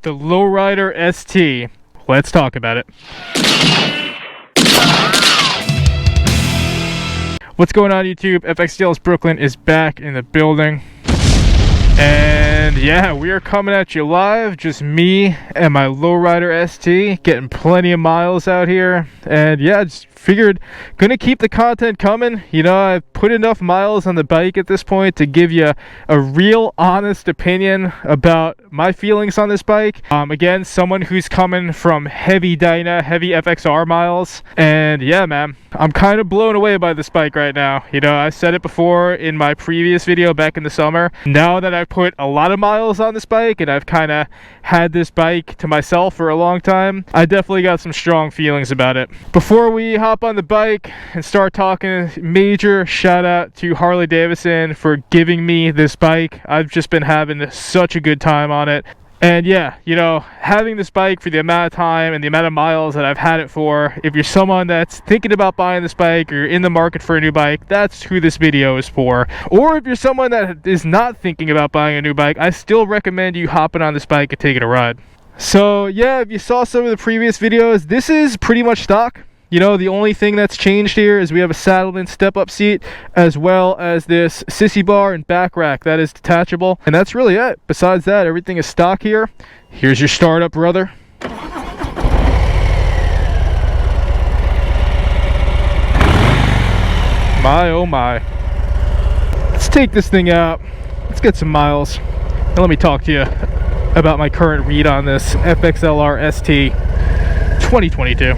the Lowrider ST. Let's talk about it. What's going on, YouTube? FXDLS Brooklyn is back in the building. And yeah, we are coming at you live, just me and my Lowrider ST, getting plenty of miles out here. And yeah, just figured gonna keep the content coming. You know, I've put enough miles on the bike at this point to give you a real honest opinion about my feelings on this bike. Again, someone who's coming from heavy Dyna, heavy FXR miles, and yeah, man, I'm kind of blown away by this bike right now. You know, I said it before in my previous video back in the summer. Now that I've put a lot of miles on this bike and I've kind of had this bike to myself for a long time, I definitely got some strong feelings about it. Before we hop on the bike and start talking, major shout out to Harley Davidson for giving me this bike. I've just been having such a good time on it. And yeah, you know, having this bike for the amount of time and the amount of miles that I've had it for, if you're someone that's thinking about buying this bike or you're in the market for a new bike, that's who this video is for. Or if you're someone that is not thinking about buying a new bike, I still recommend you hopping on this bike and taking a ride. So yeah, if you saw some of the previous videos, this is pretty much stock. You know, the only thing that's changed here is we have a Saddleman step-up seat, as well as this sissy bar and back rack that is detachable, and that's really it. Besides that, everything is stock here. Here's your startup, brother. My oh my. Let's take this thing out. Let's get some miles, and let me talk to you about my current read on this FXLR ST 2022.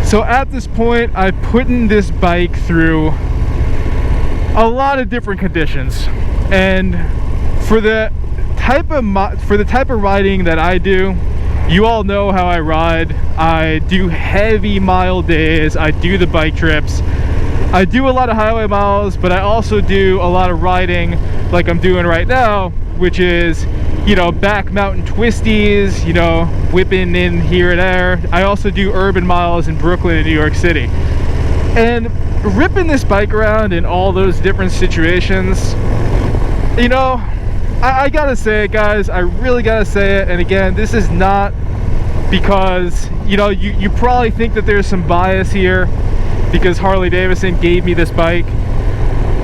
So at this point, I'm putting this bike through a lot of different conditions, and for the type of riding that I do, you all know how I ride. I do heavy mile days. I do the bike trips. I do a lot of highway miles, but I also do a lot of riding like I'm doing right now, which is, you know, back mountain twisties, you know, whipping in here and there. I also do urban miles in Brooklyn and New York City. And ripping this bike around in all those different situations, you know, I gotta say it, guys. I really gotta say it. And again, this is not because, you know, you probably think that there's some bias here because Harley Davidson gave me this bike.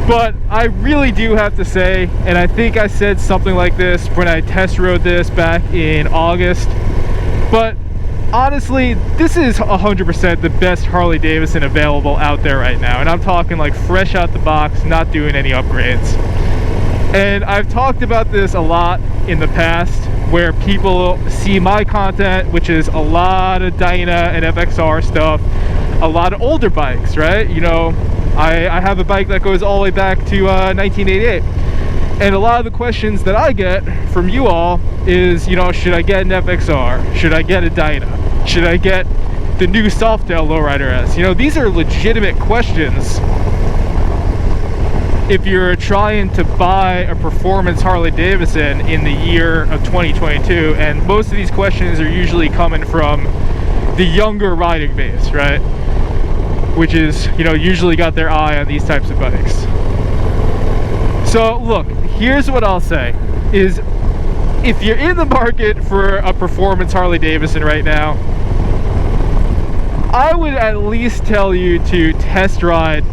But I really do have to say, and I think I said something like this when I test rode this back in August, but honestly, this is 100% the best Harley Davidson available out there right now. And I'm talking like fresh out the box, not doing any upgrades. And I've talked about this a lot in the past, where people see my content, which is a lot of Dyna and FXR stuff, a lot of older bikes, right? You know, I have a bike that goes all the way back to 1988, and a lot of the questions that I get from you all is, you know, should I get an FXR? Should I get a Dyna? Should I get the new Softail Lowrider S? You know, these are legitimate questions if you're trying to buy a performance Harley Davidson in the year of 2022, and most of these questions are usually coming from the younger riding base, right? Which is, you know, usually got their eye on these types of bikes. So look, here's what I'll say is, if you're in the market for a performance Harley Davidson right now, I would at least tell you to test ride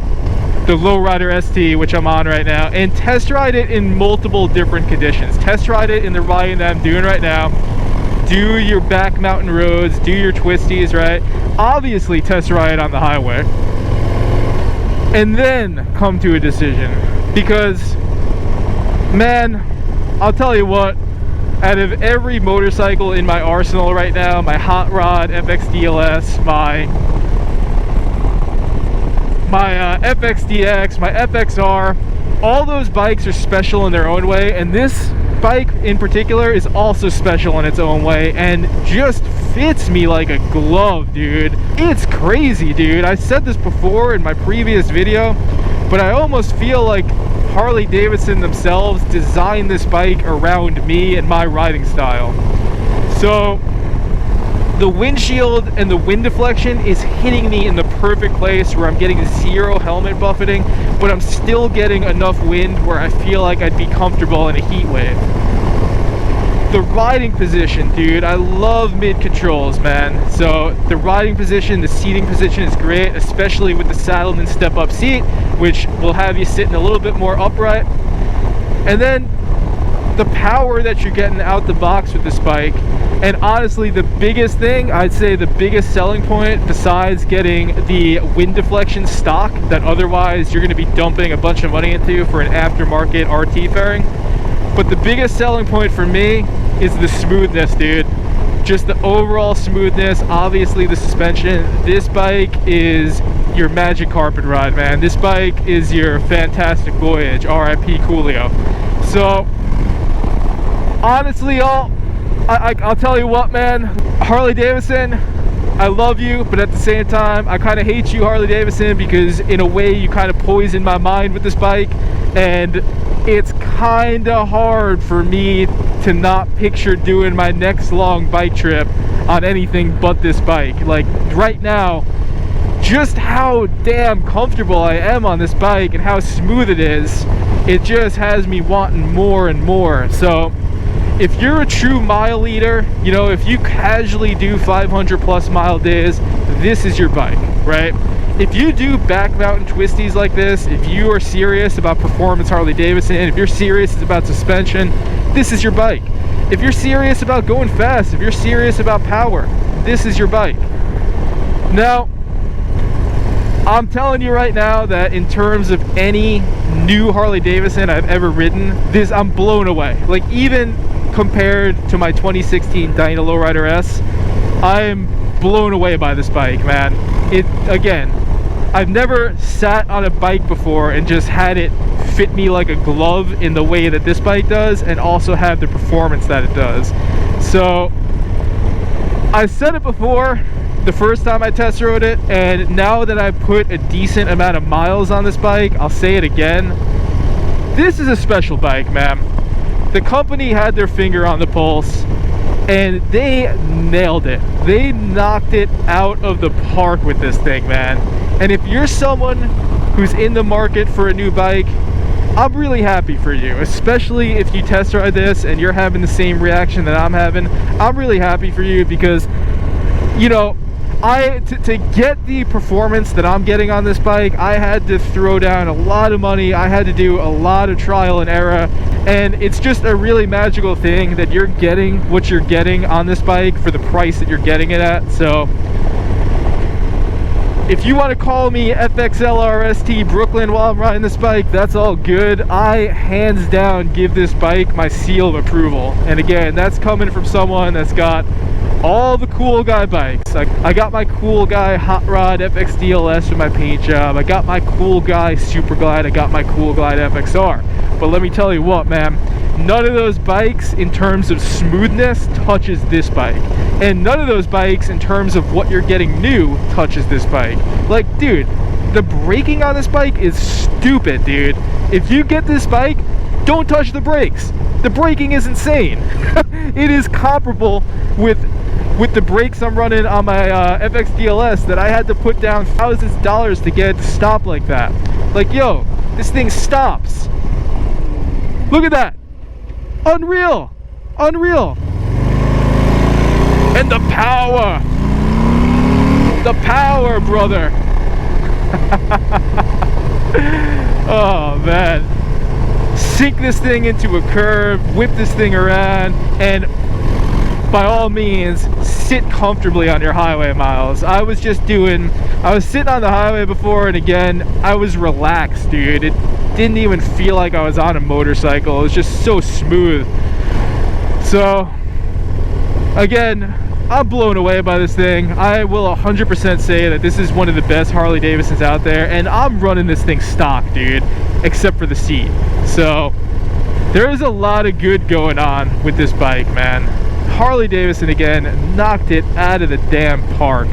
the Lowrider ST, which I'm on right now, and test ride it in multiple different conditions. Test ride it in the riding that I'm doing right now. Do your back mountain roads, do your twisties, right? Obviously test ride on the highway, and then come to a decision. Because, man, I'll tell you what, out of every motorcycle in my arsenal right now, my hot rod FXDLS, my FXDX, my FXR, all those bikes are special in their own way, and this bike in particular is also special in its own way and just fits me like a glove, dude. It's crazy, dude. I said this before in my previous video, but I almost feel like Harley Davidson themselves designed this bike around me and my riding style. So the windshield and the wind deflection is hitting me in the perfect place where I'm getting zero helmet buffeting, but I'm still getting enough wind where I feel like I'd be comfortable in a heat wave. The riding position, dude, I love mid controls, man. So the riding position, the seating position is great, especially with the saddled and step up seat, which will have you sitting a little bit more upright. And then the power that you're getting out the box with this bike. And honestly, the biggest thing, I'd say the biggest selling point, besides getting the wind deflection stock that otherwise you're going to be dumping a bunch of money into for an aftermarket RT fairing, but the biggest selling point for me is the smoothness, dude. Just the overall smoothness, obviously the suspension. This bike is your magic carpet ride, man. This bike is your fantastic voyage, RIP Coolio. So honestly, I'll tell you what, man, Harley Davidson, I love you, but at the same time, I kind of hate you, Harley Davidson, because in a way you kind of poison my mind with this bike, and it's kind of hard for me to not picture doing my next long bike trip on anything but this bike. Like right now, just how damn comfortable I am on this bike and how smooth it is, it just has me wanting more and more. So if you're a true mile leader, you know, if you casually do 500 plus mile days, this is your bike, right? If you do back mountain twisties like this, if you are serious about performance Harley Davidson, if you're serious about suspension, this is your bike. If you're serious about going fast, if you're serious about power, this is your bike. Now, I'm telling you right now that in terms of any new Harley Davidson I've ever ridden, I'm blown away. Like even compared to my 2016 Dyna Lowrider S, I'm blown away by this bike, man. Again, I've never sat on a bike before and just had it fit me like a glove in the way that this bike does, and also have the performance that it does. So I said it before the first time I test rode it, and now that I've put a decent amount of miles on this bike, I'll say it again. This is a special bike, man. The company had their finger on the pulse, and they nailed it. They knocked it out of the park with this thing, man. And if you're someone who's in the market for a new bike, I'm really happy for you, especially if you test ride this and you're having the same reaction that I'm having. I'm really happy for you because, you know, to get the performance that I'm getting on this bike, I had to throw down a lot of money. I had to do a lot of trial and error, and it's just a really magical thing that you're getting what you're getting on this bike for the price that you're getting it at. So if you want to call me FXLRST Brooklyn while I'm riding this bike, that's all good. I hands down give this bike my seal of approval, and again, that's coming from someone that's got all the cool guy bikes. I got my cool guy Hot Rod FX DLS with my paint job. I got my cool guy Super Glide. I got my cool Glide FXR. But let me tell you what, man, none of those bikes in terms of smoothness touches this bike. And none of those bikes in terms of what you're getting new touches this bike. Like, dude, the braking on this bike is stupid, dude. If you get this bike, don't touch the brakes. The braking is insane. It is comparable with the brakes I'm running on my FX DLS that I had to put down thousands of dollars to get it to stop like that. Like, yo, this thing stops. Look at that. Unreal. Unreal. And the power. The power, brother. Oh, man. Sink this thing into a curve, whip this thing around, and by all means, sit comfortably on your highway miles. I was sitting on the highway before, and again, I was relaxed, dude. It didn't even feel like I was on a motorcycle. It was just so smooth. So, again, I'm blown away by this thing. I will 100% say that this is one of the best Harley Davidsons out there, and I'm running this thing stock, dude, except for the seat. So, there is a lot of good going on with this bike, man. Harley Davidson, again, knocked it out of the damn park.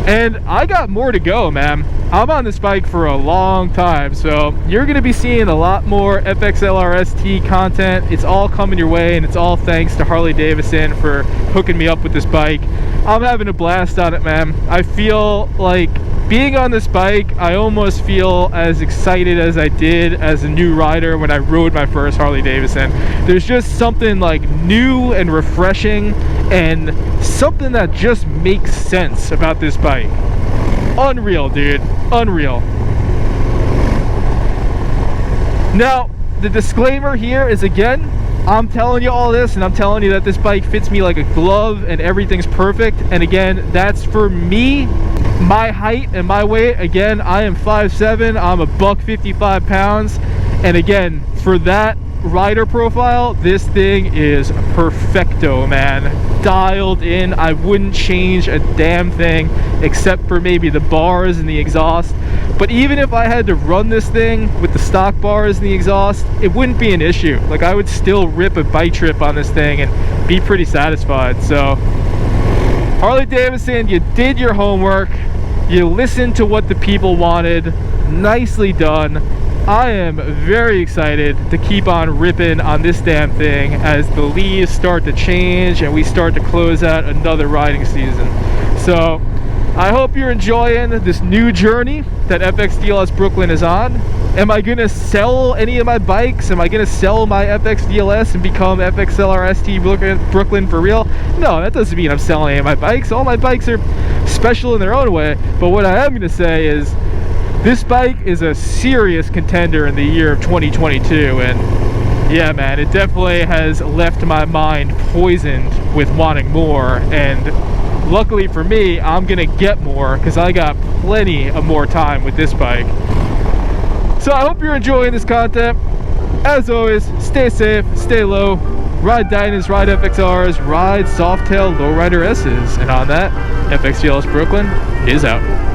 And I got more to go, man. I'm on this bike for a long time, so you're gonna be seeing a lot more FXLR ST content. It's all coming your way, and it's all thanks to Harley Davidson for hooking me up with this bike. I'm having a blast on it, man. I feel like being on this bike, I almost feel as excited as I did as a new rider when I rode my first Harley Davidson. There's just something like new and refreshing and something that just makes sense about this bike. Unreal, dude. Unreal. Now, the disclaimer here is, again, I'm telling you all this, and I'm telling you that this bike fits me like a glove and everything's perfect. And again, that's for me, my height and my weight. Again, I am 5'7", I'm a buck 55 pounds. And again, for that rider profile, this thing is perfecto, man. Dialed in. I wouldn't change a damn thing except for maybe the bars and the exhaust. But even if I had to run this thing with the stock bars and the exhaust, it wouldn't be an issue. Like, I would still rip a bike trip on this thing and be pretty satisfied. So Harley Davidson, you did your homework. You listened to what the people wanted. Nicely done. I am very excited to keep on ripping on this damn thing as the leaves start to change and we start to close out another riding season. So I hope you're enjoying this new journey that FXDLS Brooklyn is on. Am I gonna sell any of my bikes? Am I gonna sell my FXDLS and become FXLR ST Brooklyn for real? No, that doesn't mean I'm selling any of my bikes. All my bikes are special in their own way. But what I am gonna say is, this bike is a serious contender in the year of 2022, and yeah, man, it definitely has left my mind poisoned with wanting more. And luckily for me, I'm gonna get more because I got plenty of more time with this bike. So I hope you're enjoying this content. As always, stay safe, stay low, ride Dynas, ride FXRs, ride Softail Lowrider S's, and on that, FXGLS Brooklyn is out.